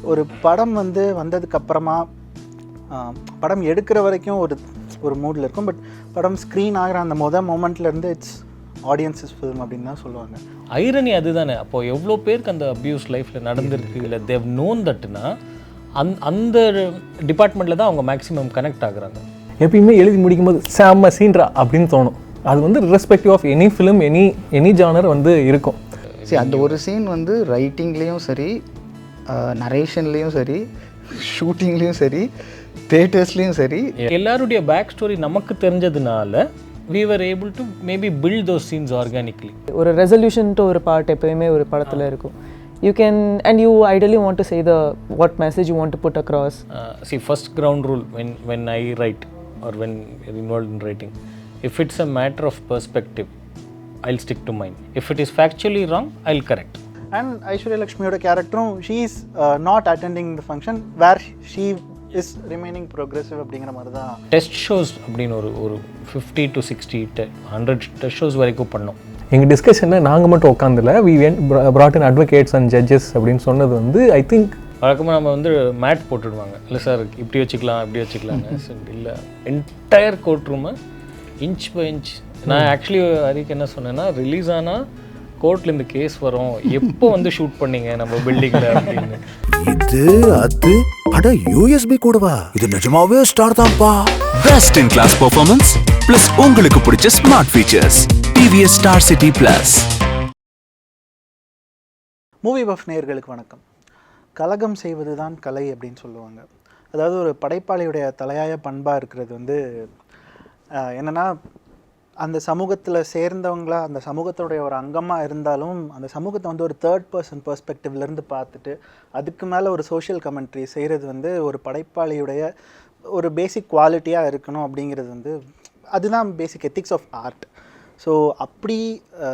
ஒரு படம் வந்து வந்ததுக்கப்புறமா படம் எடுக்கிற வரைக்கும் ஒரு மூடில் இருக்கும். பட் படம் ஸ்க்ரீன் ஆகிற அந்த மொமெண்ட்லேருந்து இட்ஸ் ஆடியன்ஸஸ் ஃபில்ம் அப்படின்னு தான் சொல்லுவாங்க. ஐரனி அதுதானே. அப்போது எவ்வளோ பேருக்கு அந்த அப்யூஸ் லைஃப்பில் நடந்திருக்கு, இல்லை தேவ் நோன் தட்டுனா அந்த டிபார்ட்மெண்ட்டில் தான் அவங்க மேக்ஸிமம் கனெக்ட் ஆகுறாங்க. எப்பயுமே எழுதி முடிக்கும்போது செம்ம சீன்ரா அப்படின்னு தோணும். அது வந்து respective of any film any genre வந்து இருக்கும். சரி, அந்த ஒரு சீன் வந்து ரைட்டிங்லேயும் சரி, நரேஷன்லேயும் சரி, ஷூட்டிங்லேயும் சரி, தியேட்டர்ஸ்லேயும் சரி, எல்லாருடைய பேக் ஸ்டோரி நமக்கு தெரிஞ்சதுனால we were able to maybe build those scenes organically. ஒரு ரெசல்யூஷன் டு ஒரு பார்ட் எப்பயுமே ஒரு படத்தில் இருக்கும். You can and you ideally want to say what message you want to put across. See, first ground rule when I write or when involved in writing, if it's a matter of perspective, I'll stick to mine. If it is factually wrong, I'll correct. And Aishwarya Lakshmiyoda character, she is not attending the function where she is remaining progressive அப்படிங்கிற மாதிரி தான். Test shows அப்படின்னு ஒரு 50 to 60 100 test shows வரைக்கும் பண்ணோம். எங்கள் டிஸ்கஷனில் நாங்கள் மட்டும் உட்காந்துல brought in advocates and judges அப்படின்னு சொன்னது வந்து ஐ திங்க் வழக்கமாக நம்ம வந்து மேட் போட்டுடுவாங்க. இல்லை சார் இப்படி வச்சுக்கலாம் இப்படி வச்சுக்கலான்னு. இல்லை, என்டையர் கோர்ட் ரூமை இன்ச் பை இன்ச். நான் ஆக்சுவலி அதுக்கு என்ன சொன்னேன்னா, ரிலீஸ் ஆனால் கோர்ட்டில் இந்த கேஸ் வரும், எப்போ வந்து ஷூட் பண்ணீங்க நம்ம பில்டிங்கில் அப்படின்னு. இது அது அட யூஎஸ்பி கூடவா? இது நிஜமாவே ஸ்டார் தான்ப்பா. Best in class performance plus உங்களுக்கு பிடிச்ச smart features TVS Star City plus. Moviebuff நேயர்களுக்கு வணக்கம். கலகம் செய்வது தான் கலை அப்படின்னு சொல்லுவாங்க. அதாவது ஒரு படைப்பாளியுடைய தலையாய பண்பாக இருக்கிறது வந்து என்னென்னா, அந்த சமூகத்தில் சேர்ந்தவங்களா அந்த சமூகத்துடைய ஒரு அங்கமாக இருந்தாலும் அந்த சமூகத்தை வந்து ஒரு தேர்ட் பர்சன் பெர்ஸ்பெக்டிவ்லேருந்து பார்த்துட்டு அதுக்கு மேலே ஒரு சோஷியல் கமெண்ட்ரி செய்கிறது வந்து ஒரு படைப்பாளியுடைய ஒரு பேசிக் குவாலிட்டியாக இருக்கணும் அப்படிங்கிறது வந்து அதுதான் பேசிக் எத்திக்ஸ் ஆஃப் ஆர்ட். ஸோ அப்படி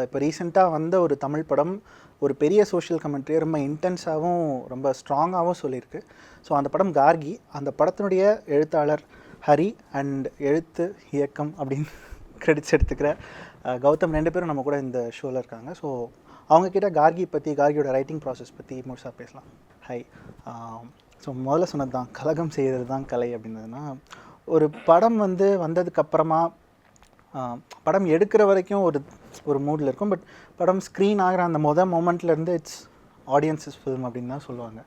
இப்போ ரீசெண்டாக வந்த ஒரு தமிழ் படம் ஒரு பெரிய சோஷியல் கமெண்ட்ரியை ரொம்ப இன்டென்ஸாகவும் ரொம்ப ஸ்ட்ராங்காகவும் சொல்லியிருக்கு. ஸோ அந்த படம் கார்கி. அந்த படத்தினுடைய எழுத்தாளர் ஹரி அண்ட் எழுத்து இயக்கம் அப்படின்னு கிரெடிட்ஸ் எடுத்துக்கிற கௌதம், 2 பேரும் நம்ம கூட இந்த ஷோவில் இருக்காங்க. ஸோ அவங்கக்கிட்ட கார்கி பற்றி, கார்கியோட ரைட்டிங் ப்ராசஸ் பற்றி முழுசாக பேசலாம். ஹை. ஸோ முதல்ல சொன்னது தான் கலகம் செய்கிறது தான் கலை அப்படின்னதுன்னா, ஒரு படம் வந்து வந்ததுக்கப்புறமா படம் எடுக்கிற வரைக்கும் ஒரு மூடில் இருக்கும். பட் படம் ஸ்க்ரீன் ஆகிற அந்த மொமெண்ட்லேருந்து இட்ஸ் ஆடியன்ஸஸ் ஃபில்ம் அப்படின்னு தான் சொல்லுவாங்க.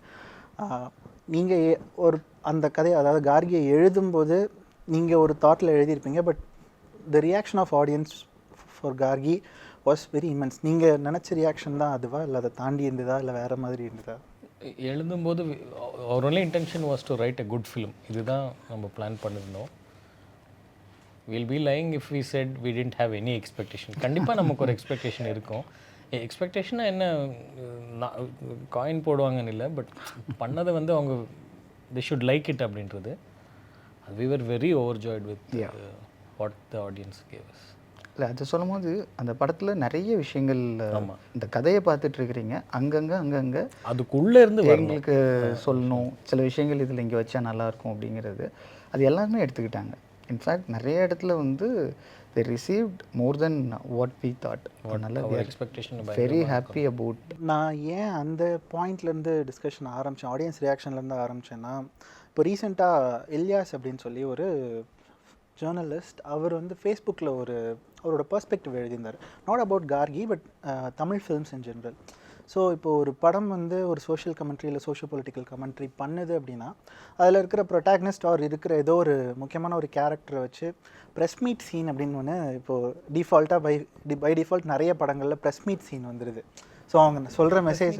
நீங்கள் ஒரு அந்த கதையை, அதாவது கார்கியை எழுதும்போது நீங்கள் ஒரு தாட்டில் எழுதியிருப்பீங்க. But the reaction of audience for Gargi was very immense. நீங்கள் நினச்ச ரியாக்ஷன் தான் அதுவா, இல்லை அதை தாண்டி இருந்ததா, இல்லை வேறு மாதிரி இருந்ததா? எழுதும்போது அவர் only intention was to write a good film. இதுதான் நம்ம பிளான் பண்ணியிருந்தோம். Will be lying if we said we didn't have any expectation. கண்டிப்பாக நமக்கு ஒரு எக்ஸ்பெக்டேஷன் இருக்கும். எக்ஸ்பெக்டேஷனாக என்ன, காயின் போடுவாங்கன்னு இல்லை, பட் பண்ணதை வந்து அவங்க they should like it அப்படின்றது. we were very overjoyed with what the audience gave us. இல்லை, அது சொல்லும் போது அந்த படத்தில் நிறைய விஷயங்கள், இந்த கதையை பார்த்துட்டு இருக்கிறீங்க, அங்கங்கே அதுக்குள்ளே இருந்து எங்களுக்கு சொல்லணும், சில விஷயங்கள் இதில் இங்கே வச்சா நல்லாயிருக்கும் அப்படிங்கிறது அது எல்லாருமே எடுத்துக்கிட்டாங்க. இன்ஃபேக்ட் நிறைய இடத்துல வந்து they received more than what we thought. our expectation. very happy about. நான் ஏன் அந்த பாயிண்ட்லேருந்து டிஸ்கஷன் ஆரம்பித்தேன், ஆடியன்ஸ் ரியாக்ஷன்லேருந்து ஆரம்பித்தேன்னா, இப்போ ரீசெண்டாக எல்யாஸ் அப்படின்னு சொல்லி ஒரு ஜேர்னலிஸ்ட், அவர் வந்து ஃபேஸ்புக்கில் அவரோட பெர்ஸ்பெக்டிவ் எழுதியிருந்தார். Not about Gargi but Tamil films in general. So இப்போது ஒரு படம் வந்து ஒரு சோஷியல் கமெண்ட்ரி இல்லை சோஷியோ பொலிட்டிக்கல் கமெண்ட்ரி பண்ணுது அப்படின்னா, அதில் இருக்கிற ப்ரொட்டாகனிஸ்ட் அவர் இருக்கிற ஏதோ ஒரு முக்கியமான ஒரு கேரக்டரை வச்சு ப்ரெஸ் மீட் சீன் அப்படின்னு ஒன்று இப்போது டிஃபால்ட்டாக பை டிஃபால்ட் நிறைய படங்களில் ப்ரெஸ் மீட் சீன் வந்துடுது. ஸோ அவங்க சொல்கிற மெசேஜ்,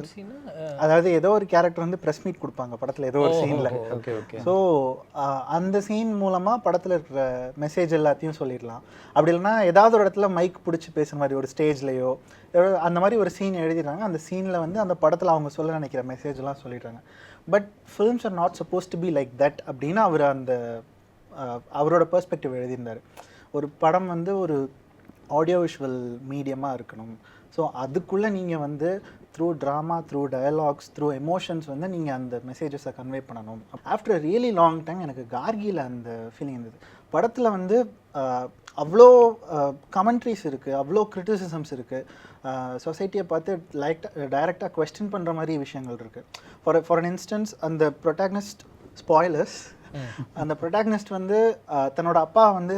அதாவது ஏதோ ஒரு கேரக்டர் வந்து ப்ரெஸ் மீட் கொடுப்பாங்க படத்தில் ஏதோ ஒரு சீனில். ஸோ அந்த சீன் மூலமாக படத்தில் இருக்கிற மெசேஜ் எல்லாத்தையும் சொல்லிடலாம். அப்படி இல்லைனா ஏதாவது ஒரு இடத்துல மைக் பிடிச்சி பேசுகிற மாதிரி ஒரு ஸ்டேஜ்லேயோ அந்த மாதிரி ஒரு சீன் எழுதிடுறாங்க. அந்த சீனில் வந்து அந்த படத்தில் அவங்க சொல்ல நினைக்கிற மெசேஜ்லாம் சொல்லிடுறாங்க. But films are not suppose to be like that அப்படின்னு அவர் அவரோட பெர்ஸ்பெக்டிவ் எழுதியிருந்தார். ஒரு படம் வந்து ஒரு ஆடியோ விஷுவல் மீடியமாக இருக்கணும். ஸோ அதுக்குள்ளே நீங்கள் வந்து through drama, through dialogues, through emotions வந்து நீங்கள் அந்த மெசேஜஸை கன்வே பண்ணணும். ஆஃப்டர் ரியலி லாங் டைம் எனக்கு கார்கியில் அந்த ஃபீலிங் இருந்தது. படத்தில் வந்து அவ்வளோ கமெண்ட்ரிஸ் இருக்குது, அவ்வளோ கிரிட்டிசிசம்ஸ் இருக்குது, சொசைட்டியை பார்த்து டைரெக்டாக கொஸ்டின் பண்ணுற மாதிரி விஷயங்கள் இருக்குது. ஃபார் அன் இன்ஸ்டன்ஸ் அந்த ப்ரொட்டாகனிஸ்ட் ஸ்பாய்லர்ஸ், அந்த ப்ரொட்டாகனிஸ்ட் வந்து தன்னோட அப்பா வந்து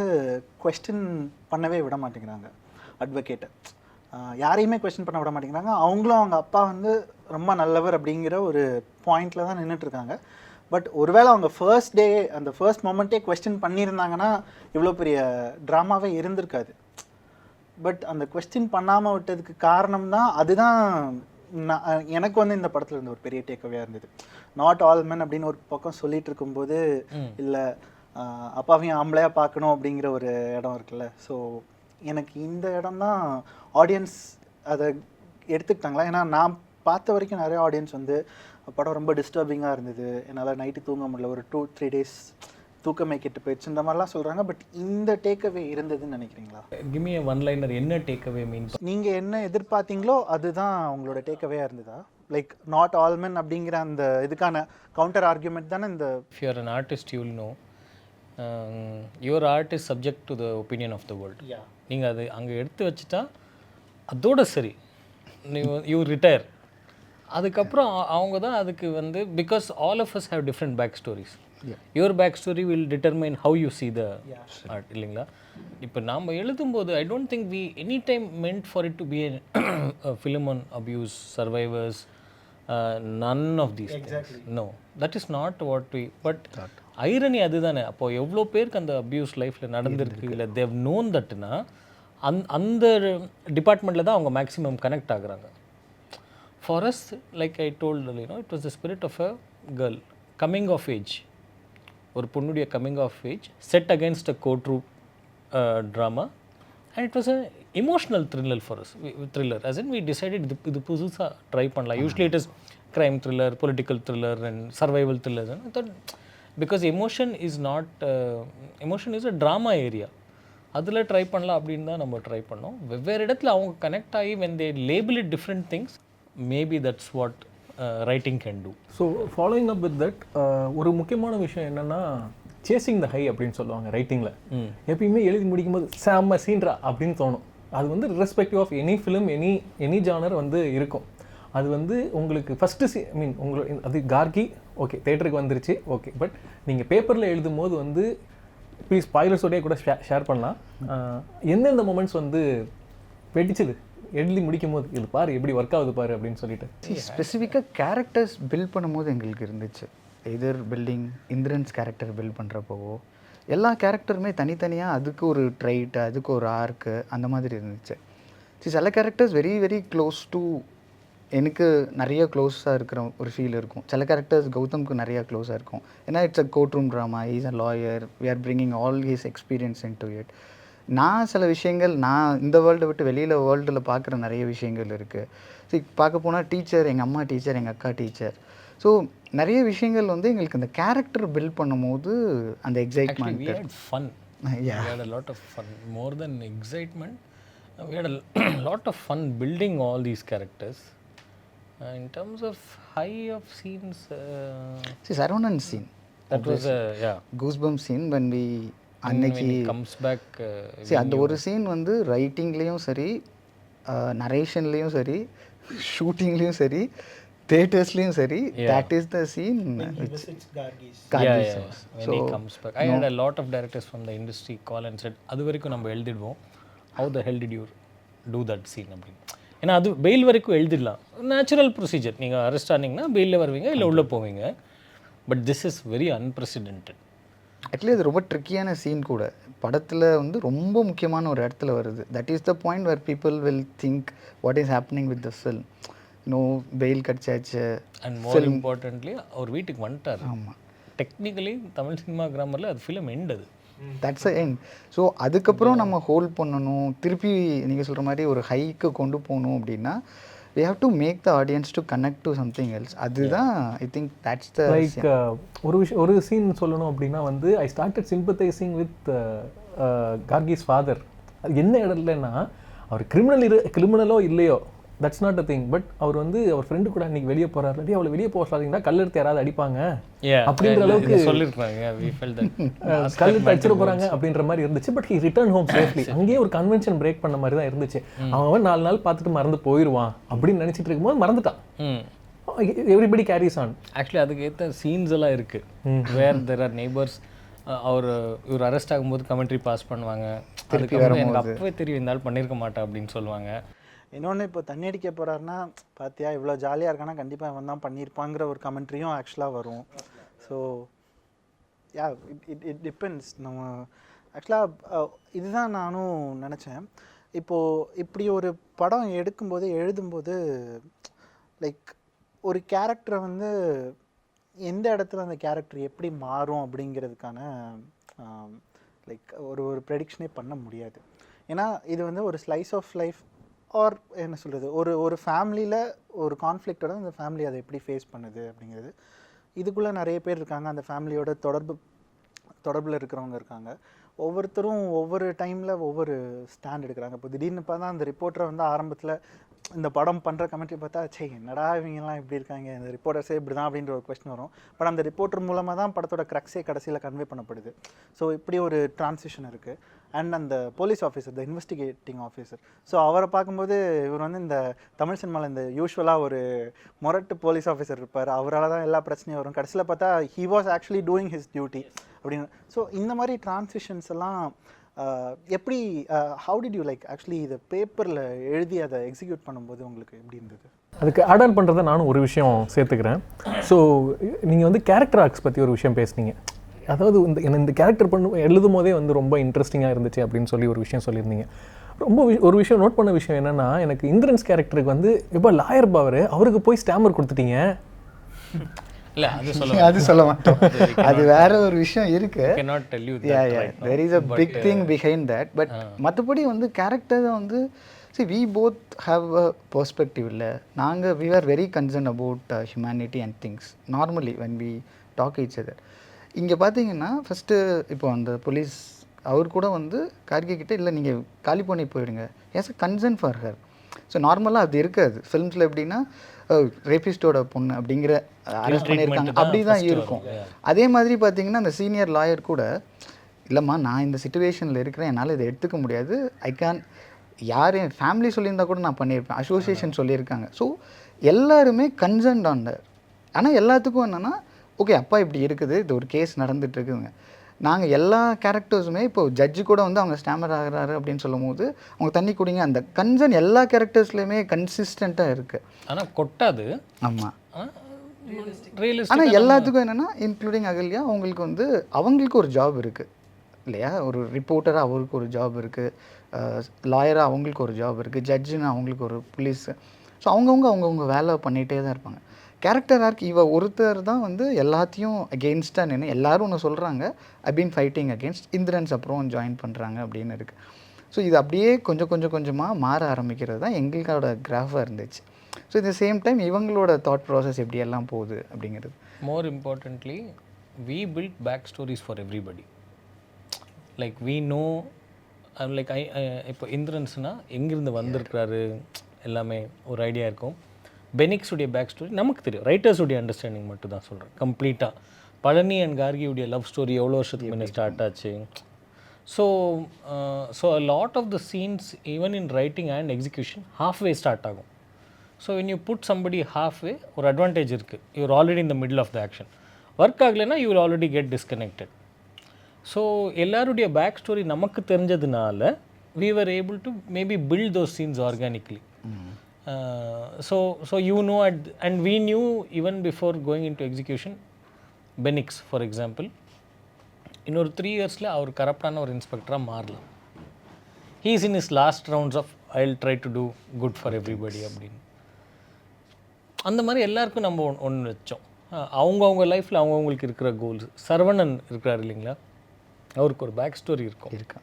கொஸ்டின் பண்ணவே விட மாட்டேங்கிறாங்க, அட்வொகேட்டை யாரையுமே கொஸ்டின் பண்ண விட மாட்டேங்கிறாங்க. அவங்களும் அவங்க அப்பா வந்து ரொம்ப நல்லவர் அப்படிங்கிற ஒரு பாயிண்டில் தான் நின்றுட்டுருக்காங்க. பட் ஒருவேளை அவங்க ஃபர்ஸ்ட் டே அந்த ஃபர்ஸ்ட் மொமெண்ட்டே கொஸ்டின் பண்ணியிருந்தாங்கன்னா இவ்வளோ பெரிய ட்ராமாவே இருந்திருக்காது. பட் அந்த கொஸ்டின் பண்ணாமல் விட்டதுக்கு காரணம் தான் அதுதான் எனக்கு வந்து இந்த படத்தில் இருந்த ஒரு பெரிய டேக்அவேயாக இருந்தது. நாட் ஆல் மென் அப்படின்னு ஒரு பக்கம் சொல்லிட்டு இருக்கும்போது இல்லை அப்பாவையும் ஆம்பளையாக பார்க்கணும் அப்படிங்கிற ஒரு இடம் இருக்குல்ல. ஸோ எனக்கு இந்த இடம் தான் ஆடியன்ஸ் அதை எடுத்துக்கிட்டாங்களா. ஏன்னா நான் பார்த்த வரைக்கும் நிறைய ஆடியன்ஸ் வந்து படம் ரொம்ப டிஸ்டர்பிங்காக இருந்தது, என்னால் நைட்டு தூங்க முடியல, ஒரு 2-3 days தூக்கமே கெட்டு போயிடுச்சு, இந்த மாதிரிலாம் சொல்கிறாங்க. பட் இந்த டேக்அவே இருந்ததுன்னு நினைக்கிறீங்களா? Give me a one-liner. என்ன டேக்அவே மீன்? நீங்கள் என்ன எதிர்பார்த்தீங்களோ அதுதான் உங்களோட டேக்அவேயாக இருந்ததா? லைக் நாட் ஆல் மென் அப்படிங்கிற அந்த இதுக்கான கவுண்டர் ஆர்குமெண்ட் தானே இந்த. If you are an artist, you will know your art is subject to the opinion of the world. நீங்கள் அது அங்கே எடுத்து வச்சுட்டா அதோட சரி, யூ ரிட்டையர். அதுக்கப்புறம் அவங்க தான் அதுக்கு வந்து, because all of us have different back stories. Your back story will determine how you see the art, இல்லைங்களா? இப்போ நாம் எழுதும்போது I don't think we any time meant for it to be film on abuse, survivors, none of these things. No, that is not what we, but irony அதுதானே. அப்போது எவ்வளோ பேருக்கு அந்த abuse லைஃப்பில் நடந்திருக்கு, இல்லை தேவ் நோன் தட்னா அந்த டிபார்ட்மெண்ட்டில் தான் அவங்க மேக்ஸிமம் கனெக்ட் ஆகுறாங்க. For us, like I told you know, it was the spirit of a girl coming of age, ஒரு பொண்ணுடைய coming of age set against a court room drama, and it was a emotional thriller for us, thriller as in we decided இது புதுசாக try பண்ணலாம். Usually it is crime thriller, political thriller and survival thriller. I thought because emotion is a drama area, அதில் try பண்ணலாம் அப்படின்னு தான் நம்ம try பண்ணோம். வெவ்வேறு இடத்துல அவங்க கனெக்ட் ஆகி when they label it different things, maybe that's what writing can do. So following up with that, ஒரு முக்கியமான விஷயம் என்னென்னா சேசிங் த ஹை அப்படின்னு சொல்லுவாங்க ரைட்டிங்கில். எப்பயுமே எழுதி முடிக்கும் போது செம்ம சீன்ரா அப்படின்னு தோணும். அது வந்து respective of any film, any genre வந்து இருக்கும். அது வந்து உங்களுக்கு ஃபஸ்ட்டு ஐ மீன் உங்களுக்கு அது கார்கி ஓகே தேட்டருக்கு வந்துருச்சு ஓகே, பட் நீங்கள் பேப்பரில் எழுதும் போது வந்து ப்ளீஸ் ஸ்பாய்லர்ஸோடய கூட ஷேர் பண்ணலாம். எந்தெந்த மூமெண்ட்ஸ் வந்து வெடிச்சது எழுதி முடிக்கும் போது, இது பாரு எப்படி ஒர்க் ஆகுது பாரு அப்படின்னு சொல்லிட்டு? ஸ்பெசிஃபிக்காக கேரக்டர்ஸ் பில்ட் பண்ணும்போது எங்களுக்கு இருந்துச்சு. எதர் பில்டிங் இந்திரன்ஸ் கேரக்டர் பில்ட் பண்ணுறப்போவோ எல்லா கேரக்டருமே தனித்தனியாக அதுக்கு ஒரு ட்ரைட்டு, அதுக்கு ஒரு ஆர்க்கு அந்த மாதிரி இருந்துச்சு. சில characters very very close to எனக்கு நிறைய க்ளோஸாக இருக்கிற ஒரு ஃபீல் இருக்கும். சில கேரக்டர்ஸ் கௌதம்க்கு நிறையா க்ளோஸாக இருக்கும். ஏன்னா it's a court room drama, is a lawyer, we are bringing all his experience into it. நான் சில விஷயங்கள் நான் இந்த வேர்ல்டை விட்டு வெளியில் வேர்ல்டில் பார்க்குற நிறைய விஷயங்கள் இருக்குது. ஸோ பார்க்க போனால் டீச்சர், எங்கள் அம்மா டீச்சர், எங்கள் அக்கா டீச்சர். ஸோ நிறைய விஷயங்கள் வந்து எங்களுக்கு அந்த கேரக்டர் பில்ட் பண்ணும்போது அந்த excitement. We had fun. We had a lot of fun. More than excitement, we had a lot of fun building all these characters. In terms of high of scenes, Saravnan scene. That was a goosebump scene when we when he comes back. அந்த ஒரு scene வந்து ரைட்டிங்லேயும் சரி, நரேஷன்லேயும் சரி, ஷூட்டிங்லேயும் சரி, theaters-லையும் சரி, that is the scene which Gargi's house. When he comes back, I had a lot of directors from the industry call and said, அது வரைக்கும் நம்ம எழுதிடுவோம், how the hell did you do that scene அப்படின்னு. ஏன்னா அது fail வரைக்கும் எழுதிடலாம், natural procedure. நீங்கள் arrest ஆனீங்கன்னா பெயிலில் வருவீங்க, இல்லை உள்ளே போவீங்க. But this is very unprecedented. Actually அது ரொம்ப ட்ரிக்கியான சீன் கூட. படத்தில் வந்து ரொம்ப முக்கியமான ஒரு இடத்துல வருது. That is the point where people will think what is happening with the film. No bail கிடச்சாச்சு. அண்ட் மோர் இம்பார்ட்டன்ட்லி அவர் வீட்டுக்கு வந்துட்டார். ஆமாம், டெக்னிக்கலி தமிழ் சினிமா கிராமரில் அது ஃபிலிம் எண்ட். அது தட்ஸ் அ எண்ட். ஸோ அதுக்கப்புறம் நம்ம ஹோல்ட் பண்ணணும், திருப்பி நீங்கள் சொல்கிற மாதிரி ஒரு ஹைக்கு கொண்டு போகணும் அப்படின்னா we have to make the audience to connect to something else. அதுதான் I think that's the like ஒரு சீன் சொல்லணும் அப்படின்னா வந்து I started sympathising with Gargi's father. அது என்ன இடத்துலன்னா அவர் கிரிமினலோ இல்லையோ that's not a thing. But அவர் வந்து அவர் ஃப்ரெண்டு கூட அன்றைக்கி வெளியே போகிறாரு, இல்லாட்டி அவளை வெளியே போக சொல்லாதீங்கன்னா கல்லெடுத்து யாராவது அடிப்பாங்க அப்படின்ற அளவுக்கு சொல்லியிருப்பாங்க. கல்லெடுத்து அடிச்சிட போகிறாங்க அப்படின்ற மாதிரி இருந்துச்சு. But he return home safely. அங்கேயே ஒரு கன்வென்ஷன் பிரேக் பண்ண மாதிரி தான் இருந்துச்சு. அவன் 4 நாள் பார்த்துட்டு மறந்து போயிடுவான் அப்படின்னு நினச்சிட்டு இருக்கும்போது மறந்துட்டான். Everybody carries on. ஆக்சுவலி அதுக்கு ஏற்ற சீன்ஸ் எல்லாம் இருக்குது. Where there are neighbours. இவர் அரெஸ்ட் ஆகும்போது கமெண்ட்ரி பாஸ் பண்ணுவாங்க. அதுக்கப்புறம் எனக்கு அப்பவே தெரியும் இந்த ஆள் பண்ணியிருக்க மாட்டேன் அப்படின்னு சொல்லுவாங்க. இன்னொன்று இப்போ தண்ணி அடிக்க போகிறாருன்னா பார்த்தியா இவ்வளோ ஜாலியாக இருக்கானா கண்டிப்பாக இவன் தான் பண்ணியிருப்பாங்கிற ஒரு கமெண்ட்ரியும் ஆக்சுவலாக வரும். So yeah it depends. நம்ம ஆக்சுவலாக இதுதான் நானும் நினச்சேன். இப்போது இப்படி ஒரு படம் எடுக்கும்போது எழுதும்போது லைக் ஒரு கேரக்டரை வந்து எந்த இடத்துல அந்த கேரக்டர் எப்படி மாறும் அப்படிங்கிறதுக்கான லைக் ஒரு ப்ரெடிக்ஷனே பண்ண முடியாது. ஏன்னா இது வந்து ஒரு ஸ்லைஸ் ஆஃப் லைஃப் ஆர் என்ன சொல்கிறது, ஒரு ஃபேமிலியில் ஒரு கான்ஃப்ளிக்டோட அந்த ஃபேமிலி அதை எப்படி ஃபேஸ் பண்ணுது அப்படிங்கிறது. இதுக்குள்ளே நிறைய பேர் இருக்காங்க, அந்த ஃபேமிலியோட தொடர்பில் இருக்கிறவங்க இருக்காங்க. ஒவ்வொருத்தரும் ஒவ்வொரு டைமில் ஒவ்வொரு ஸ்டாண்ட் எடுக்கிறாங்க. இப்போ திடீர்னு பார்த்தா அந்த ரிப்போர்ட்டரை வந்து ஆரம்பத்தில் இந்த படம் பண்ணுற கமெண்ட்ரி பார்த்தா என்னடா இவங்கெல்லாம் இப்படி இருக்காங்க, இந்த ரிப்போர்ட்டர்ஸே இப்படி தான் அப்படின்ற ஒரு கொஸ்டின் வரும். பட் அந்த ரிப்போர்ட்டர் மூலமாக தான் படத்தோட க்ரக்ஸே கடைசியில் கன்வே பண்ணப்படுது. ஸோ இப்படி ஒரு டிரான்சிஷன் இருக்குது. அண்ட் அந்த போலீஸ் ஆஃபீஸர், த இன்வெஸ்டிகேட்டிங் ஆஃபீஸர், ஸோ அவரை பார்க்கும்போது இவர் வந்து இந்த தமிழ் சினிமாவில் இந்த யூஸ்வலாக ஒரு மொரட்டு போலீஸ் ஆஃபீஸர் இருப்பார், அவரால் தான் எல்லா பிரச்சனையும் வரும். கடைசியில் பார்த்தா he was actually doing his duty அப்படின்னு. ஸோ இந்த மாதிரி டிரான்சிஷன்ஸ் எல்லாம் எப்படி how did you like actually இதை பேப்பரில் எழுதி அதை எக்ஸிக்யூட் பண்ணும்போது உங்களுக்கு எப்படி இருந்தது? அதுக்கு ஆட் ஆன் பண்ணுறதை நானும் ஒரு விஷயம் சேர்த்துக்கிறேன். ஸோ நீங்கள் வந்து கேரக்டர் ஆர்க்ஸ் பற்றி ஒரு விஷயம் பேசுனீங்க. அதாவது இந்த கேரக்டர் எழுதும் போதே வந்து ரொம்ப இன்ட்ரெஸ்டிங்காக இருந்துச்சு அப்படின்னு சொல்லி ஒரு விஷயம் சொல்லியிருந்தீங்க. ரொம்ப ஒரு விஷயம் நோட் பண்ண விஷயம் என்னென்னா, எனக்கு இந்திரன்ஸ் கேரக்டருக்கு வந்து இப்போ லாயர் பவர், அவருக்கு போய் ஸ்டாமர் கொடுத்துட்டீங்க. இல்லை அது சொல்ல மாட்டோம், அது வேற ஒரு விஷயம் இருக்கு. there is a big thing behind that. But மற்றபடி வந்து கேரக்டர் வந்து we both have a perspective. இல்லை நாங்கள் we are very concerned about humanity and things normally when we talk each other. இங்கே பார்த்தீங்கன்னா ஃபஸ்ட்டு இப்போ அந்த போலீஸ் அவர் கூட வந்து கார்கி கிட்டே இல்லை நீங்கள் காலி பண்ணி போயிடுங்க ace a concern for her. So நார்மலாக அது இருக்காது ஃபிலிம்ஸில். எப்படின்னா ரேபிஸ்டோட பொண்ணு அப்படிங்கிற அரெஸ்ட் பண்ணியிருக்காங்க அப்படி தான் இருக்கும். அதே மாதிரி பார்த்தீங்கன்னா அந்த சீனியர் லாயர் கூட இல்லைம்மா நான் இந்த சிச்சுவேஷனில் இருக்கிறேன், என்னால் இதை எடுத்துக்க முடியாது, ஐ கேன், யார் என் ஃபேமிலி சொல்லியிருந்தா கூட நான் பண்ணியிருப்பேன், அசோசியேஷன் சொல்லியிருக்காங்க. ஸோ எல்லாருமே கன்சர்ன்ட் ஆன் தட். ஆனால் எல்லாத்துக்கும் என்னென்னா ஓகே அப்பா இப்படி இருக்குது, இது ஒரு கேஸ் நடந்துட்டு இருக்குதுங்க. நாங்கள் எல்லா கேரக்டர்ஸுமே இப்போ ஜட்ஜு கூட வந்து அவங்க ஸ்டாமர் ஆகிறாரு அப்படின்னு சொல்லும் போது அவங்க தண்ணி குடிங்க, அந்த கன்சர்ன் எல்லா கேரக்டர்ஸ்லையுமே கன்சிஸ்டண்ட்டாக இருக்குது. ஆனால் கொட்டாது. ஆமாம். ஆனால் எல்லாத்துக்கும் என்னென்னா இன்க்ளூடிங் அகல்யா அவங்களுக்கு ஒரு ஜாப் இருக்குது இல்லையா. ஒரு ரிப்போர்ட்டராக அவருக்கு ஒரு ஜாப் இருக்குது, லாயராக அவங்களுக்கு ஒரு ஜாப் இருக்குது, ஜட்ஜுன்னு அவங்களுக்கு ஒரு போலீஸு. ஸோ அவங்கவுங்க வேலை பண்ணிகிட்டே தான் இருப்பாங்க. கேரக்டர் ஆர்க் ஒருத்தர் தான் வந்து எல்லாத்தையும் அகெயின்ஸ்டாக நின்று எல்லாரும் ஒன்று சொல்கிறாங்க, I been fighting against, Indrans அப்புறம் ஜாயின் பண்ணுறாங்க அப்படின்னு இருக்குது. ஸோ இது அப்படியே கொஞ்சமாக மாற ஆரம்பிக்கிறது தான் எங்களோட கிராஃபாக இருந்துச்சு. ஸோ இந்த சேம் டைம் இவங்களோட தாட் ப்ராசஸ் எப்படியெல்லாம் போகுது அப்படிங்கிறது. More importantly we built back stories for everybody. Like we know, like இப்போ இந்திரன்ஸ்னால் எங்கேருந்து வந்திருக்கிறாரு எல்லாமே ஒரு ஐடியா இருக்கும். பெனிக்ஸுடைய பேக் ஸ்டோரி நமக்கு தெரியும், ரைட்டர்ஸுடைய அண்டர்ஸ்டாண்டிங் மட்டும் தான் சொல்கிறேன் கம்ப்ளீட்டாக. பழனி அண்ட் கார்கியுடைய லவ் ஸ்டோரி எவ்வளோ வருஷத்துக்கு முன்னே ஸ்டார்ட் ஆச்சு. So a lot of the scenes even in writing and execution halfway start ஆகும். So when you put somebody halfway ஒரு அட்வான்டேஜ் இருக்குது, you're already in the middle of the action. Work ஆகலைன்னா you will already get disconnected. So எல்லாருடைய back story நமக்கு தெரிஞ்சதுனால we were able to maybe build those scenes organically. So you know, and we knew even before going into execution, Benix for example, இன்னொரு 3 yearsல அவர் கரப்டான ஒரு இன்ஸ்பெக்டராக மாறலாம். he is in his last rounds of I'll try to do good for everybody அப்படின்னு. அந்த மாதிரி எல்லாருக்கும் நம்ம ஒன்று வச்சோம். அவங்கவுங்க லைஃப்பில் அவங்கவுங்களுக்கு இருக்கிற கோல்ஸ். சரவணன் இருக்கிறார் இல்லைங்களா, அவருக்கு ஒரு பேக் ஸ்டோரி இருக்கா.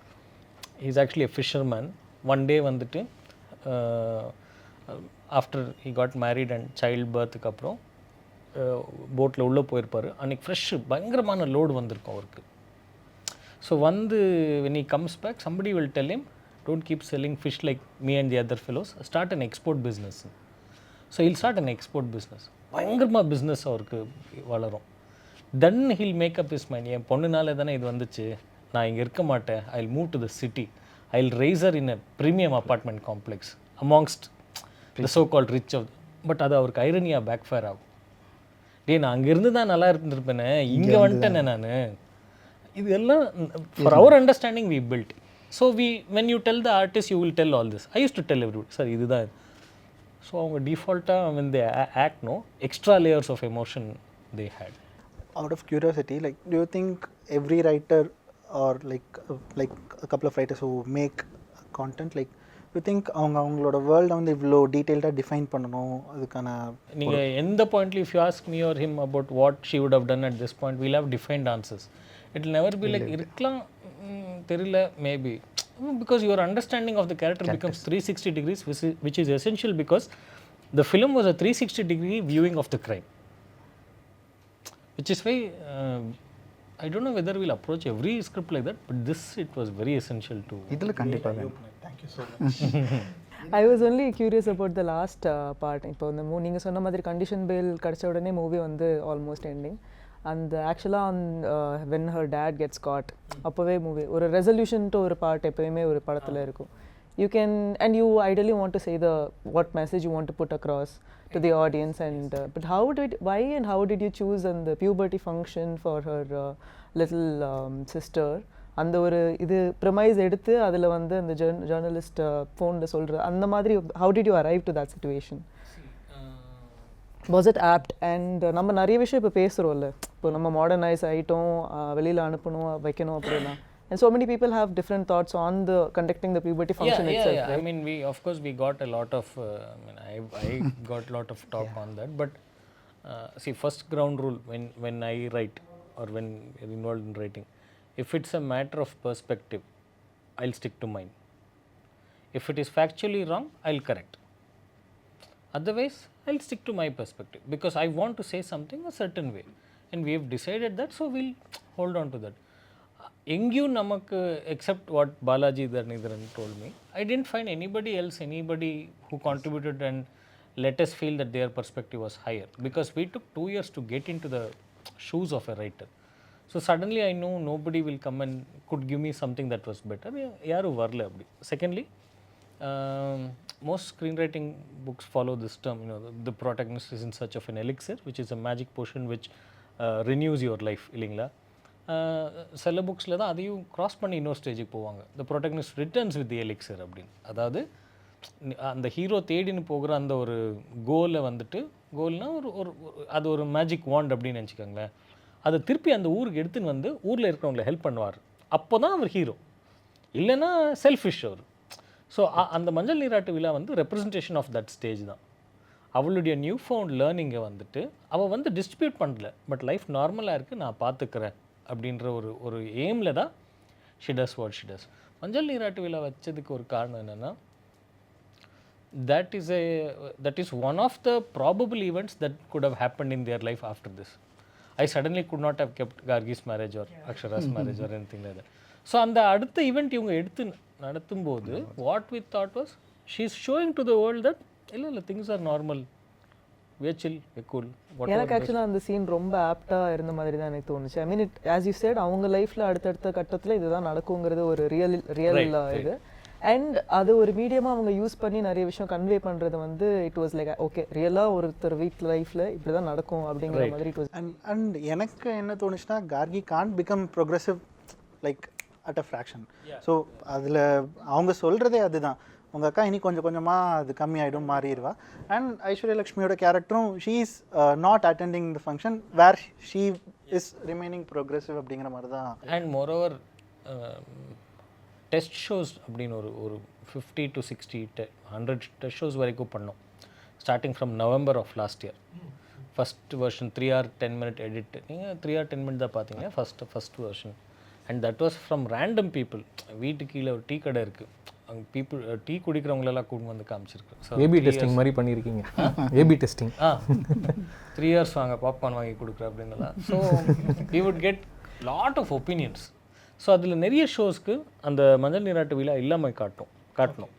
Is actually a fisherman. One day வந்துட்டு after he got married and child பர்த்துக்கு அப்புறம் போட்டில் உள்ளே போயிருப்பார். அன்றைக்கி ஃப்ரெஷ்ஷு பயங்கரமான லோடு வந்திருக்கும் அவருக்கு. ஸோ வந்து when he comes back somebody will tell him don't keep selling fish like me and the other fellows, start an export business. So he'll start an export business. பயங்கரமாக business அவருக்கு வளரும். Then he'll make up his mind, என் பொண்ணுனால தானே இது வந்துச்சு, நான் இங்கே இருக்க மாட்டேன், I'll move to the city, I'll raise her in a premium apartment complex amongst the so-called rich of. But அது அவருக்கு ஐரனியாக பேக்ஃபயர் ஆகும். டே நான் அங்கேருந்து தான் நல்லா இருந்திருப்பேனே, இங்கே வந்துட்டேனே நான். இது எல்லாம் for our understanding we built. So when you tell the artist, you will tell all this. I used to tell everybody, sir இதுதான். ஸோ அவங்க டிஃபால்ட்டாக when they act, no extra layers of emotion they had. Out of curiosity, like, do you think every writer or like a couple of writers who make content, like, you think அவங்களோட வேர்ல்டை வந்து இவ்வளோ டீட்டெயில்டாக define பண்ணணும் அதுக்கான நீங்கள் எந்த பாயிண்ட்லி if you ask me or him about what she would have done at this point, we'll have defined answers. It will never be like இருக்கலாம் தெரியல maybe, because your understanding of the character becomes 360 degrees, which is essential because the film was a 360 degree viewing of the crime, which is why I don't know whether we'll approach every script like that, but this it was very essential to. இதில் கண்டிப்பாக. Thank you so much. I was only curious about the last part. இப்போ இந்த நீங்கள் சொன்ன மாதிரி condition பேல் கிடச்ச உடனே மூவி வந்து ஆல்மோஸ்ட் எண்டிங். அந்த ஆக்சுவலாக when her dad gets caught, அப்போவே மூவி ஒரு ரெசல்யூஷன்ட்டு ஒரு பார்ட் எப்போயுமே ஒரு படத்தில் இருக்கும். You can, and you ideally want to say what message you want to put across to the audience, and but why and how did you choose and the puberty function for her little sister? அந்த ஒரு இது promise எடுத்து அதில் வந்து அந்த journalist ஃபோனில் சொல்கிற அந்த மாதிரி how did you arrive to that situation? Was it apt? And நம்ம நிறைய விஷயம் இப்போ பேசுகிறோம்ல, இப்போ நம்ம மாடர்னைஸ் ஆகிட்டோம், வெளியில் அனுப்பணும் வைக்கணும் அப்படின்னா, and so many people have different thoughts on the conducting the puberty function itself. Right? I mean, we got a lot of I got a lot of talk on that, but see, first ground rule when I write or when you're involved in writing, if it's a matter of perspective, I'll stick to mine. If it is factually wrong, I'll correct. Otherwise, I'll stick to my perspective because I want to say something a certain way, and we have decided that, so we'll hold on to that. எங்கேயும் நமக்கு except what Balaji Dhanidharan told me, I didn't find anybody who contributed and let us feel that their perspective was higher, because we took 2 years to get into the shoes of a writer. So suddenly I know nobody will come and could give me something that was better. யாரும் வரல அப்படி. Secondly, most screenwriting books follow this term, the protagonist is in search of an elixir, which is a magic potion which renews your life, இல்லைங்களா? சில புக்ஸில் தான் அதையும் cross பண்ணி இன்னொரு ஸ்டேஜுக்கு போவாங்க. The protagonist returns with the elixir அப்படின்னு. அதாவது அந்த ஹீரோ தேடின்னு போகிற அந்த ஒரு கோலை வந்துட்டு, கோல்னால் ஒரு அது ஒரு மேஜிக் வாண்ட் அப்படின்னு நினச்சிக்கோங்களேன். அதை திருப்பி அந்த ஊருக்கு எடுத்துன்னு வந்து ஊரில் இருக்கிறவங்களை ஹெல்ப் பண்ணுவார். அப்போ தான் அவர் ஹீரோ, இல்லைன்னா செல்ஃபிஷ் அவர். ஸோ அந்த மஞ்சள் நீராட்டு விழா வந்து ரெப்ரசன்டேஷன் ஆஃப் தட் ஸ்டேஜ் தான். அவளுடைய நியூ ஃபவுண்ட் லேர்னிங்கை வந்துட்டு அவள் வந்து டிஸ்ட்ரிபியூட் பண்ணல, பட் லைஃப் நார்மலாக இருக்குது, நான் பார்த்துக்கிறேன் அப்படின்ற ஒரு எய்மில் தான் ஷி டஸ் வாட் ஷி டஸ். மஞ்சள் நீராட்டு விழா வச்சதுக்கு ஒரு காரணம் என்னென்னா, that is one of the probable events that could have happened in their life after this. I suddenly could not have kept Gargi's marriage or Akshara's marriage or anything like that. So அந்த அடுத்த event இவங்க எடுத்து நடத்தும்போது what we thought was, she is showing to the world that இல்லை things are normal, வெச்சில் வெக்கூல். எனக்கு ஆக்சுவலாக அந்த சீன் ரொம்ப ஆப்டாக இருந்த மாதிரி தான் எனக்கு தோணுச்சு. I mean it as you said, அவங்க லைஃப்பில் அடுத்தடுத்த கட்டத்தில் இதுதான் நடக்குங்கிறது ஒரு ரியல் இது. அண்ட் அது ஒரு மீடியமாக அவங்க யூஸ் பண்ணி நிறைய விஷயம் கன்வே பண்ணுறது வந்து இட் வாஸ் லைக் ஓகே, ரியலாக ஒருத்தர் வீட்டில் லைஃப்பில் இப்படி தான் நடக்கும் அப்படிங்கிற மாதிரி இட் வாஸ். அண்ட் எனக்கு என்ன தோணுச்சுன்னா, Gargi can't become progressive like at a fraction. So அதில் அவங்க சொல்கிறதே அதுதான், உங்கள் அக்கா இனி கொஞ்சம் கொஞ்சமாக அது கம்மியாயிடும், மாறிடுவா. அண்ட் ஐஸ்வர்யா லக்ஷ்மியோட கேரக்டரும் she is not attending the function where she is remaining progressive அப்படிங்கிற மாதிரி தான். அண்ட் மோரோவர் டெஸ்ட் ஷோஸ் அப்படின்னு ஒரு 50 to 60 100 டெஸ்ட் ஷோஸ் வரைக்கும் பண்ணோம், starting from November of last year. First version 3 hour 10 minute எடிட், நீங்கள் 3 hour 10 minute தான் பார்த்தீங்க first version. And that was from random people. வீட்டு கீழே ஒரு டீ கடை இருக்குது, அங்கே பீப்புள் டீ குடிக்கிறவங்களெல்லாம் கூட்டு வந்து காமிச்சிருக்கு. ஸோ ஏபி டெஸ்டிங் மாதிரி பண்ணியிருக்கீங்க. ஏபி டெஸ்டிங் 3 years வாங்க பாப்கார்ன் வாங்கி கொடுக்குற அப்படின்னுலாம். So we would get lot of opinions. So அதில் நிறைய ஷோஸ்க்கு அந்த மஞ்சள் நீராட்டு விழா இல்லாமல் காட்டும். காட்டணும்.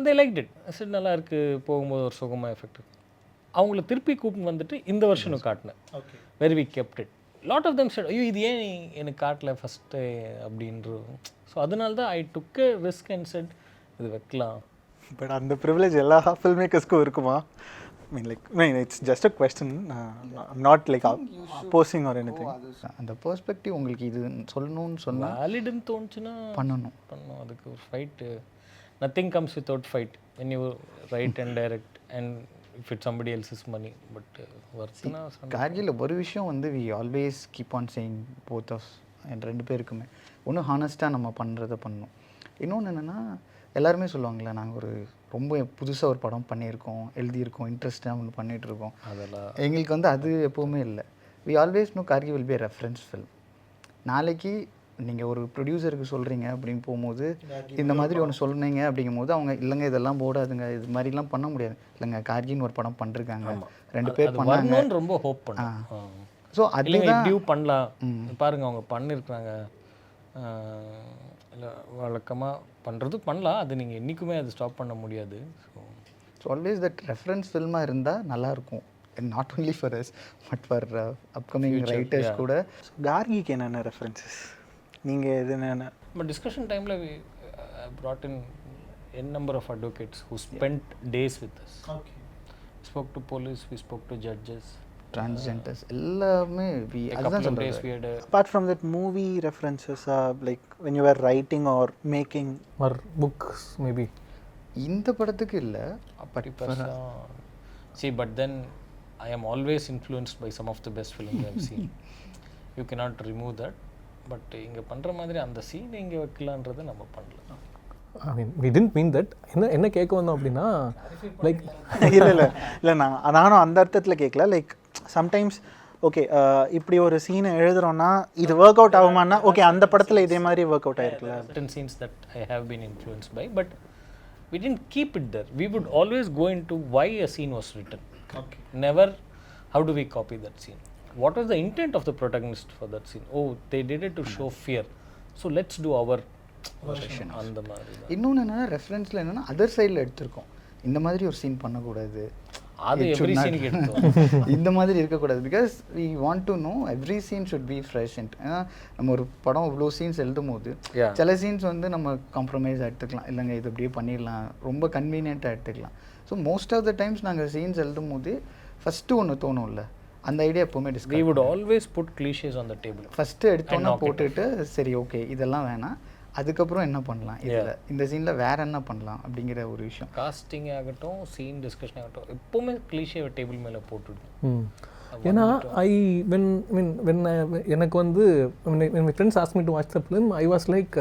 They like it. சரி நல்லா இருக்குது, போகும்போது ஒரு சுகமாக எஃபெக்ட். அவங்கள திருப்பி கூப்பிட்டு வந்துட்டு இந்த வருஷனும் காட்டினேன். Very we kept it. Lot of them said ஐயோ இது ஏன் எனக்கு காட்டல ஃபஸ்ட்டு அப்படின்ற. ஸோ அதனால தான் I took a risk and said இது வைக்கலாம். பட் அந்த ப்ரிவிலேஜ் எல்லா ஃபில்ம் மேக்கர்ஸ்க்கும் இருக்குமா? It's just a question. Not like opposing or anything. அந்த பெர்ஸ்பெக்டிவ் உங்களுக்கு இது சொல்லணும்னு சொன்னால் வேலிடுன்னு தோணுச்சுன்னா பண்ணணும். அதுக்கு ஒரு fight. Nothing comes without fight when you write and direct and if it somebody else's money. But ஒர்க்னா கார்கியில் ஒரு விஷயம் வந்து we always keep on saying both of and 2 பேருக்குமே ஒன்று ஹானஸ்ட்டாக நம்ம பண்ணுறதை பண்ணணும். இன்னொன்று என்னென்னா எல்லாருமே சொல்லுவாங்களே நாங்கள் ஒரு ரொம்ப புதுசாக ஒரு படம் பண்ணியிருக்கோம், எழுதியிருக்கோம், இன்ட்ரெஸ்ட்டாக ஒன்று பண்ணிகிட்ருக்கோம். அதெல்லாம் எங்களுக்கு வந்து அது எப்போவுமே இல்லை. We always know Gargi will be a reference film. நாளைக்கு நீங்கள் ஒரு ப்ரொடியூசருக்கு சொல்கிறீங்க அப்படின்னு போகும்போது இந்த மாதிரி ஒன்று சொன்னீங்க அப்படிங்கும்போது அவங்க இல்லைங்க இதெல்லாம் போடாதுங்க, இது மாதிரிலாம் பண்ண முடியாது. இல்லைங்க கார்கின்னு ஒரு படம் பண்ணிருக்காங்க, 2 பேர் பண்ணாங்க, ரொம்ப ஹோப் பண்ணேன். ஸோ அதுதான் டியூ பண்ணலாம் பாருங்க அவங்க பண்ணியிருக்காங்க. இல்லை வழக்கமாக பண்ணுறது பண்ணலாம், அது நீங்கள் என்றைக்குமே அது ஸ்டாப் பண்ண முடியாது. ஸோ ஆல்வேஸ் தட் ரெஃபரன்ஸ் ஃபில்மாக இருந்தால் நல்லாயிருக்கும். Not only for us but for upcoming writers கூட. கார்கிக்கு என்னென்ன ரெஃபரன்சஸ் நீங்கள் இது என்னென்ன? நம்ம டிஸ்கஷன் டைமில் we brought in n number of advocates who spent days with us. Okay. Spoke to police, we spoke to judges, transgenders எல்லாமே we அதுதான் சொல்றேன். Apart from that, movie references are like when you were writing or making or books maybe. இந்த படத்துக்கு இல்லை see, but then I am always influenced by some of the best films I have seen. You cannot remove that. But இங்கே பண்ணுற மாதிரி அந்த scene இங்கே வைக்கலான்றதை நம்ம பண்ணல. I mean we didn't mean that. என்ன கேட்க வந்தோம் அப்படின்னா லைக் இல்லை நானும் அந்த அர்த்தத்தில் கேட்கல. லைக் சம்டைம்ஸ் ஓகே இப்படி ஒரு சீனை எழுதுறோன்னா இது ஒர்க் அவுட் ஆகுமான்னா ஓகே அந்த படத்தில் இதே மாதிரி ஒர்க் அவுட் ஆகிருக்குல்ல. certain scenes that I have been influenced by, but we didn't keep it there. We would always go into why a scene was written. Okay. Never how do we copy that scene. What was the intent of the protagonist for that scene? Oh, they did it to show fear, so let's do our version. அந்த மாதிரி இன்னொன்று என்னென்னா ரெஃபரன்ஸில் என்னென்னா other சைடில் எடுத்திருக்கோம். இந்த மாதிரி ஒரு சீன் பண்ணக்கூடாது, அது எவ்ரி சீனுக்கு எடுத்தோம். இந்த மாதிரி இருக்கக்கூடாது. Because we want to know every scene should be fresh. ஏன்னா நம்ம ஒரு படம் இவ்வளோ சீன்ஸ் எழுதும் போது சில சீன்ஸ் வந்து நம்ம காம்ப்ரமைஸ் எடுத்துக்கலாம், இல்லைங்க இது அப்படியே பண்ணிடலாம், ரொம்ப கன்வீனியண்ட்டாக எடுத்துக்கலாம். So most of the times நாங்கள் சீன்ஸ் எழுதும் போது ஃபஸ்ட்டு ஒன்று தோணும்ல, அந்த ஐடியா எப்போவுமே discuss. We would always put cliches on the table. First எடுத்தோன்னா போட்டுட்டு சரி ஓகே இதெல்லாம் வேணாம், அதுக்கப்புறம் என்ன பண்ணலாம், இதில் இந்த சீனில் வேறு என்ன பண்ணலாம் அப்படிங்கிற ஒரு விஷயம். காஸ்டிங் ஆகட்டும், சீன் டிஸ்கஷன் ஆகட்டும், எப்போவுமே கிளீஷே டேபிள் மேலே போட்டுடும். ஏன்னா எனக்கு வந்து my friends ask me to watch the film, I was like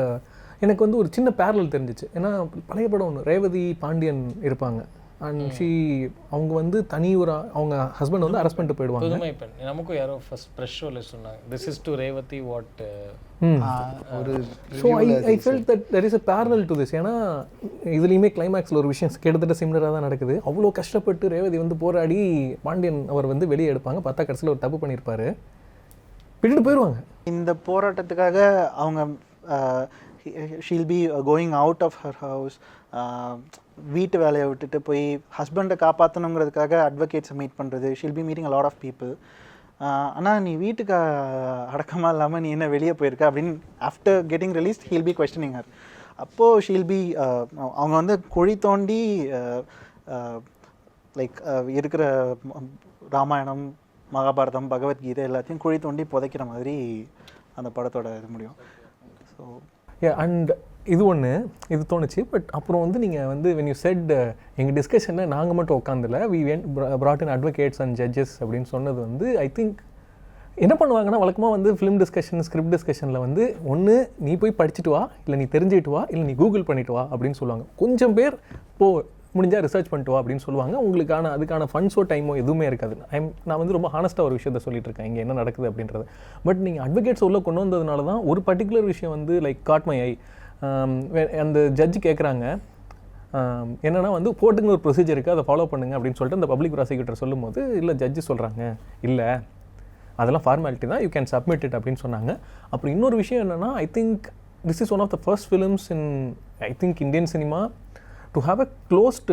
எனக்கு வந்து ஒரு சின்ன பேரல் தெரிஞ்சிச்சு. ஏன்னா பழைய படம் ஒன்று ரேவதி பாண்டியன் இருப்பாங்க அண்ட் அவங்க வந்து தனி ஒரு அவங்க ஹஸ்பண்ட் வந்து அரெஸ்ட் பண்ணிட்டு போயிடுவாங்க. புதுமை பெண் நமக்கும் யாரோ ஃபர்ஸ்ட் ப்ரெஷ் ஷோவில் சொன்னாங்க this is to Revathi what ஒரு. So I felt that there is a parallel to this. ஏன்னா இதுலேயுமே கிளைமேக்ஸில் ஒரு விஷயம் கிட்டத்தட்ட சிமிலராக தான் நடக்குது. அவ்வளோ கஷ்டப்பட்டு ரேவதி வந்து போராடி பாண்டியன் அவர் வந்து வெளியே எடுப்பாங்க, பார்த்தா கடைசியில் ஒரு தப்பு பண்ணியிருப்பாரு, விட்டுட்டு போயிடுவாங்க. இந்த போராட்டத்துக்காக அவங்க she'll be going out of her house, வீட்டு வேலையை விட்டுட்டு போய் ஹஸ்பண்டை காப்பாற்றணுங்கிறதுக்காக அட்வொகேட்ஸை மீட் பண்ணுறது. She'll be meeting a lot of people. ஆனால் நீ வீட்டுக்கு அடக்கமாக இல்லாமல் நீ என்ன வெளியே போயிருக்க அப்படின்னு after getting released he'll be questioning her. அப்போது ஷீல் பி அவங்க வந்து குழி தோண்டி லைக் இருக்கிற ராமாயணம், மகாபாரதம், பகவத்கீதை எல்லாத்தையும் குழி தோண்டி புதைக்கிற மாதிரி அந்த படத்தோட இது முடியும். ஸோ அண்ட் இது ஒன்று இது தோணுச்சு. பட் அப்புறம் வந்து நீங்கள் வந்து வென் யூ செட் எங்கள் டிஸ்கஷனில் நாங்கள் மட்டும் உட்காந்துல we brought in advocates and judges அப்படின்னு சொன்னது வந்து ஐ திங்க் என்ன பண்ணுவாங்கன்னா வழக்கமாக வந்து ஃபிலிம் டிஸ்கஷன் ஸ்கிரிப்ட் டிஸ்கஷனில் வந்து ஒன்று நீ போய் படிச்சுட்டு வா, இல்லை நீ தெரிஞ்சுட்டு வா, இல்லை நீ கூகுள் பண்ணிட்டு வா அப்படின்னு சொல்லுவாங்க. கொஞ்சம் பேர் முடிஞ்சால் ரிசர்ச் பண்ணிட்டு வா அப்படின்னு சொல்லுவாங்க. உங்களுக்கான அதுக்கான ஃபண்ட்ஸோ டைமோ எதுவுமே இருக்காது. நான் வந்து ரொம்ப ஹானஸ்ட்டாக ஒரு விஷயத்த சொல்லிட்டு இருக்கேன் இங்கே என்ன நடக்குது அப்படின்றது. பட் நீங்கள் அட்வொகேட்ஸ் உள்ள கொண்டு வந்ததுனால தான் ஒரு பர்டிகுலர் விஷயம் வந்து லைக் காட் மை ஐ. அந்த ஜட்ஜு கேட்குறாங்க என்னென்னா வந்து கோர்ட்டுங்க ஒரு ப்ரொசீஜர் இருக்குது அதை ஃபாலோ பண்ணுங்க அப்படின்னு சொல்லிட்டு அந்த பப்ளிக் ப்ராசிக்யூட்டர் சொல்லும் போது இல்லை ஜட்ஜு சொல்கிறாங்க இல்லை அதெல்லாம் ஃபார்மாலிட்டி தான், யூ கேன் சப்மிட் இட் அப்படின்னு சொன்னாங்க. அப்புறம் இன்னொரு விஷயம் என்னென்னா I think this is one of the first films in, I think, Indian cinema to have a closed,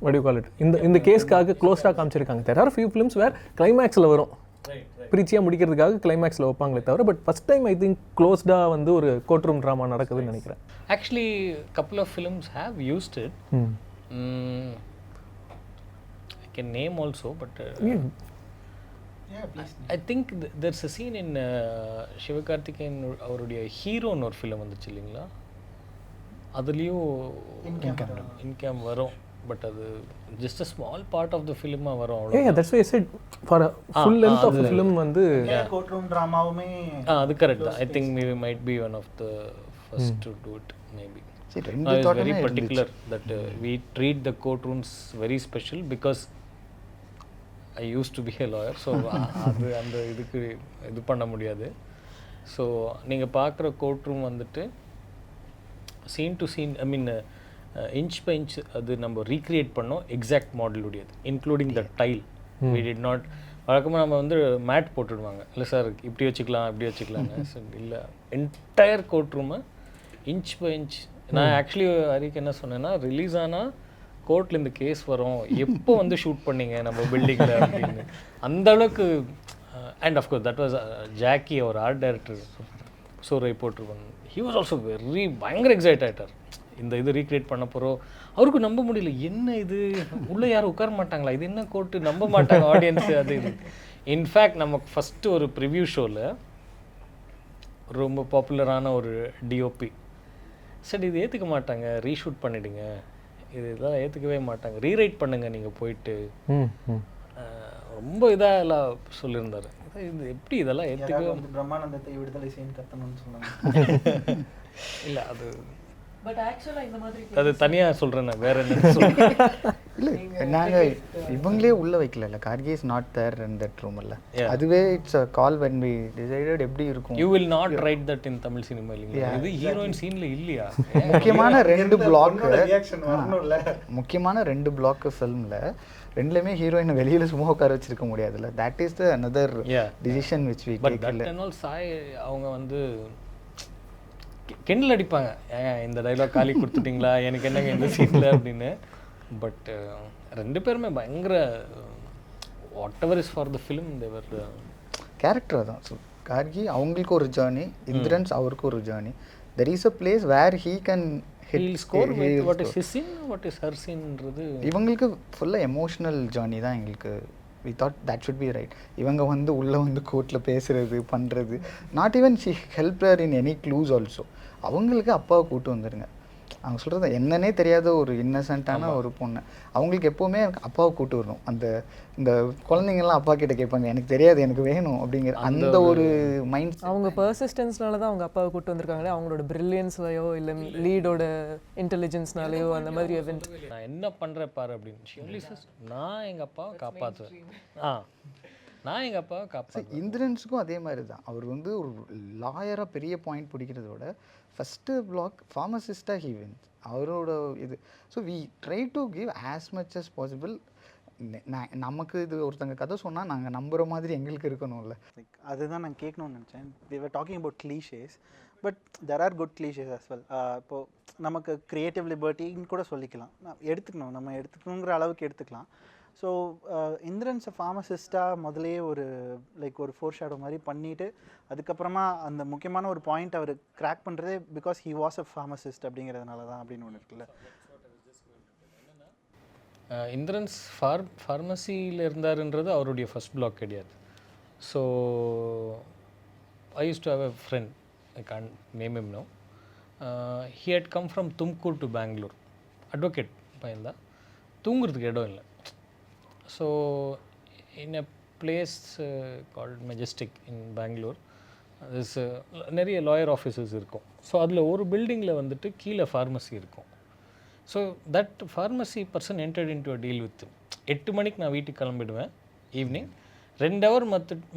what do you call it, இந்த கேஸ்க்காக க்ளோஸ்டாக காமிச்சிருக்காங்க. There are few films where கிளைமேக்ஸில் வரும், பிரீச்சியாக முடிக்கிறதுக்காக கிளைமேக்ஸில் வைப்பாங்களே தவிர, but first time I think க்ளோஸ்டாக வந்து ஒரு கோர்ட் ரூம் ட்ராமா நடக்குதுன்னு நினைக்கிறேன். Actually, couple of films have used it. I can name also, but I think there's a scene in Sivakarthikeyan அவருடைய ஹீரோன்னு ஒரு ஃபிலிம் வந்துச்சு இல்லைங்களா, அதுலேயும் இன்கேம் வரும், பட் அது just a small part of the ஃபிலிமாக வரும் அவ்வளோ. Yeah, that's why I said for a full length of the film வந்து கோர்ட் ரூம் ட்ராமாவுமே அது கரெக்ட் தான். I think we might be one of the first to do it, maybe. சரி, I ரெண்டு was very தாட்டமே particular that we treat the courtrooms very special because I used to be a lawyer, so அது அந்த இதுக்கு இது பண்ண முடியாது. So நீங்கள் பார்க்குற கோர்ட் ரூம் வந்துட்டு scene to scene, I mean inch by inch அது நம்ம ரீக்ரியேட் பண்ணோம், எக்ஸாக்ட் மாடல் உடையது, including the tile. We did not, வழக்கமாக நம்ம வந்து மேட் போட்டுடுவாங்க, இல்லை சார் இப்படி வச்சுக்கலாம் இப்படி வச்சுக்கலாங்க, ஸோ இல்லை, என்டையர் கோர்ட் ரூமை இன்ச் பை இன்ச். நான் ஆக்சுவலி ஹரிக்கு என்ன சொன்னேன்னா, ரிலீஸ் ஆனால் கோர்ட்டில் இந்த கேஸ் வரும், எப்போ வந்து ஷூட் பண்ணீங்க நம்ம பில்டிங்கில் அப்படின்னு, அந்த அளவுக்கு. And of course that was Jacki, அவர் ஆர்ட் டைரக்டர் சூரை போட்டிருக்கோம், ஹி வாஸ் ஆல்சோ வெரி பயங்கர எக்ஸைட் ஆகிட்டார். இந்த இது ரீக்ரியேட் பண்ண போகிறோம், அவருக்கு நம்ப முடியல, என்ன இது உள்ளே யாரும் உட்கார மாட்டாங்களா, இது என்ன கோர்ட்டு, நம்ப மாட்டாங்க ஆடியன்ஸு, அது இது. இன்ஃபேக்ட் நமக்கு ஃபஸ்ட்டு ஒரு ப்ரிவ்யூ ஷோவில் ரொம்ப பாப்புலரான ஒரு டிஓபி சரி இது ஏற்றுக்க மாட்டாங்க, ரீஷூட் பண்ணிவிடுங்க, இதெல்லாம் ஏற்றுக்கவே மாட்டாங்க, ரீரைட் பண்ணுங்கள் நீங்கள் போயிட்டு, ரொம்ப இதாக எல்லாம் சொல்லியிருந்தார். இது எப்படி இதெல்லாம் ஏற்றுக்கவே, பிரம்மானந்தத்தை விடுதலை செய்யும் கத்தணும்னு சொன்னாங்க. இல்லை அது பட் ஆக்சுவலாக இந்த மாதிரி அது தனியாக சொல்கிறேன், நான் வேறு என்ன சொல்கிறேன். இல்லை, நாங்கள் இவங்களே உள்ளே வைக்கல, Gargi is not there in that room இல்லை, அதுவே it's a call when we decided எப்படி இருக்கும். You will not write that in Tamil cinema இல்லைங்களா, இது ஹீரோயின் சீனில் இல்லையா. முக்கியமான ரெண்டு பிளாக்கு, ரியாக்ஷன் வரணும்ல, முக்கியமான ரெண்டு பிளாக்கு ஃபிலிமில் ரெண்டுலேயுமே ஹீரோயினை வெளியில் சும்மா உட்கார வச்சிருக்க முடியாதுல்ல, that is the another decision which we but take. That and all Sai அவங்க வந்து கிண்டல் அடிப்பாங்க, இந்த டைலாக் காலி கொடுத்துட்டிங்களா, எனக்கு என்னங்க இந்த சீட்டில் அப்படின்னு. பட் ரெண்டு பேருமே பயங்கர whatever is for the film their character தான். ஸோ கார்கி அவங்களுக்கு ஒரு ஜேர்னி, இந்திரன்ஸ் அவருக்கு ஒரு journey. There is a place where he can heal score what is his scene, what is her சீன்ன்றது. இவங்களுக்கு ஃபுல்லாக எமோஷ்னல் ஜேர்னி தான் எங்களுக்கு. We thought that should be right. இவங்க வந்து உள்ளே வந்து கோர்ட்டில் பேசுகிறது பண்ணுறது, not even she helper in any clues also. அவங்களுக்கு அப்பாவை கூட்டு வந்துடுங்க, அவங்க சொல்கிறது என்னன்னே தெரியாத ஒரு இன்னசென்ட்டான ஒரு பொண்ணு, அவங்களுக்கு எப்போவுமே அப்பாவை கூட்டு வரணும். இந்த குழந்தைங்கள்லாம் அப்பா கிட்ட கேட்பாங்க, எனக்கு தெரியாது எனக்கு வேணும் அப்படிங்கிற அந்த ஒரு மைண்ட். அவங்க பர்சிஸ்டன்ஸ்னால தான் அவங்க அப்பாவை கூட்டு வந்திருக்காங்களே, அவங்களோட பிரில்லியன்ஸ்லையோ இல்லை லீடோட இன்டெலிஜென்ஸ்னாலேயோ அந்த மாதிரி event. நான் என்ன பண்ணுறேன் பாரு அப்படின்னு, நான் எங்கள் அப்பாவை காப்பாற்றுவேன், நான் எங்கள் அப்பாவை காப்பாற்றுவேன். இந்திரன்ஸுக்கும் அதே மாதிரி தான். அவர் வந்து ஒரு லாயராக பெரிய பாயிண்ட் பிடிக்கிறதோட ஃபஸ்ட்டு பிளாக் ஃபார்மசிஸ்டாக ஹீ வின்ஸ் அவரோட இது. So we try to give as much as possible. நமக்கு இது ஒருத்தங்க கதை சொன்னால் நாங்கள் நம்புகிற மாதிரி எங்களுக்கு இருக்கணும்ல. லைக் அதுதான் நான் கேட்கணும்னு நினச்சேன். We were talking about cliches, but there are good cliches as well. இப்போது நமக்கு க்ரியேட்டிவ் லிபர்ட்டின்னு கூட சொல்லிக்கலாம், நம்ம எடுத்துக்கணுங்கிற அளவுக்கு எடுத்துக்கலாம். ஸோ இந்திரன்ஸ் ஃபார்மசிஸ்ட்டாக முதலே ஒரு லைக் ஒரு ஃபோர் ஷேடோ மாதிரி பண்ணிவிட்டு, அதுக்கப்புறமா அந்த முக்கியமான ஒரு பாயிண்ட் அவர் கிராக் பண்ணுறதே because he was a pharmacist அப்படிங்கிறதுனால தான் அப்படின்னு ஒன்று இருக்குல்ல. இந்திரன்ஸ் ஃபார்மசியில் இருந்தாருன்றது அவருடைய ஃபர்ஸ்ட் பிளாக் கிடையாது. So I use to have a friend, I can't name him no. He had come from Tumkur to Bangalore, advocate பையன்தான், தூங்குறதுக்கு இடம் இல்லை. So in a place called Majestic in Bangalore, this நிறைய லாயர் ஆஃபீஸஸ் இருக்கும். ஸோ அதில் ஒரு பில்டிங்கில் வந்துட்டு கீழே ஃபார்மசி இருக்கும். So that pharmacy person entered in to a deal with, 8 மணிக்கு நான் வீட்டுக்கு கிளம்பிடுவேன், ஈவினிங் 2 ஹவர்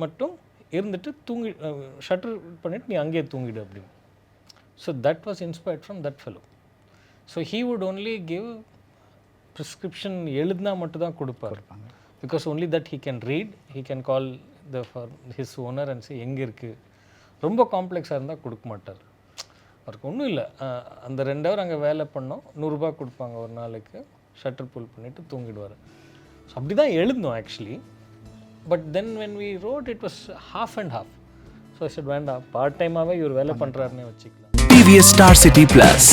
மட்டும் இருந்துட்டு தூங்கி ஷட்டர் பண்ணிவிட்டு நீ அங்கேயே தூங்கிடு அப்படின்னு. So that was inspired from that fellow. So he would only give prescription எழுதினா மட்டும் தான் கொடுப்பார், because only that he can read, he can call the his owner and say எங்கே இருக்குது. ரொம்ப காம்ப்ளெக்ஸாக இருந்தால் கொடுக்க மாட்டார். அவருக்கு ஒன்றும் இல்லை, அந்த 2 ஹவர் அங்கே வேலை பண்ணோம், 100 ரூபாய் கொடுப்பாங்க ஒரு நாளைக்கு, ஷட்டர் புல் பண்ணிவிட்டு தூங்கிடுவார். ஸோ அப்படி தான் எழுந்தோம் actually. But then when we wrote it was half and half. So I said வேண்டாம், பார்ட் டைமாகவே இவர் வேலை பண்ணுறாருன்னே வச்சுக்கலாம். TVS Star City Plus.